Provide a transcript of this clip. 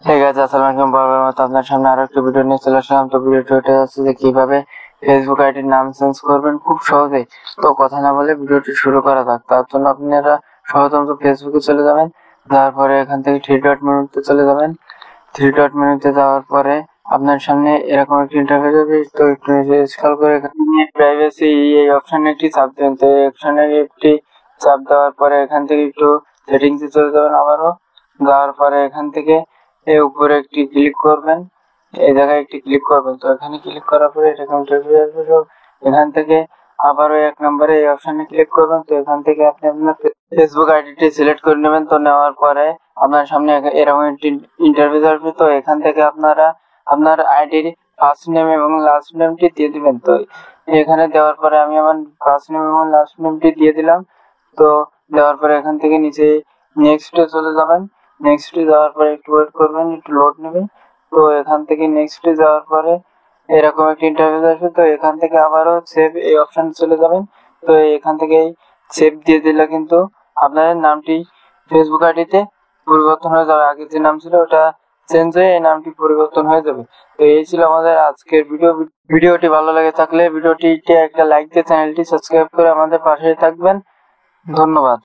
ঠিক আছে, আসসালামু আলাইকুম। বরাবরের মতো আপনার সামনে আরো একটা ভিডিও নিয়ে চলে আসলাম। তো ভিডিওটি হচ্ছে যে কিভাবে ফেসবুক আইডির নাম চেঞ্জ করবেন খুব সহজেই। তো কথা না বলে ভিডিওটি শুরু করা যাক। তার জন্য আপনারা সর্বপ্রথম তো ফেসবুকে চলে যাবেন, তারপরে এখান থেকে থ্রি ডট মেনুতে চলে যাবেন। থ্রি ডট মেনুতে যাওয়ার পরে আপনার সামনে এরকম একটি ইন্টারফেস হবে। তো একটু স্ক্রল করে এখানে প্রাইভেসি এই অপশনে একটি চাপ দেবেন। তো এই অপশনে একটি চাপ দেওয়ার পরে এখান থেকে একটু সেটিংসে চলে যাবেন। আবারও যাওয়ার পরে এখান থেকে এই উপরে একটি ক্লিক করবেন, এই জায়গায় একটি ক্লিক করবেন। তো এখানে ক্লিক করার পরে এরকম ইন্টারফেস আসবে। তো এখান থেকে আবারও 1 নম্বরে এই অপশনে ক্লিক করবেন। তো এখান থেকে আপনি আপনার ফেসবুক আইডিটি সিলেক্ট করে নেবেন। তো নেওয়ার পরে আপনার সামনে এরকম একটি ইন্টারফেস আসবে। তো এখান থেকে আপনারা আপনার আইডির ফার্স্ট নেম এবং লাস্ট নেমটি দিয়ে দিবেন। তো এখানে দেওয়ার পরে আমি আমার ফার্স্ট নেম এবং লাস্ট নেমটি দিয়ে দিলাম। তো দেওয়ার পরে এখান থেকে নিচে নেক্সটে চলে যাবেন। নেক্সটে যাওয়ার পরে একটু ওয়েট করবেন, একটু লোড নেবে। তো এখান থেকে নেক্সটে যাওয়ার পরে এরকম একটা ইন্টারফেস আসবে। তো এখান থেকে আবারও সেভ এই অপশন চলে যাবেন। তো এখান থেকে সেভ দিয়ে দিলে কিন্তু আপনার নামটি ফেসবুক আইডিতে পরিবর্তন হয়ে যাবে। আগে যে নাম ছিল ওটা চেঞ্জ হয়ে এই নামটি পরিবর্তন হয়ে যাবে। তো এই ছিল আমাদের আজকের ভিডিওটি ভালো লাগে থাকলে ভিডিওটিতে একটা লাইক দিয়ে চ্যানেলটি সাবস্ক্রাইব করে আমাদের পাশে থাকবেন। ধন্যবাদ।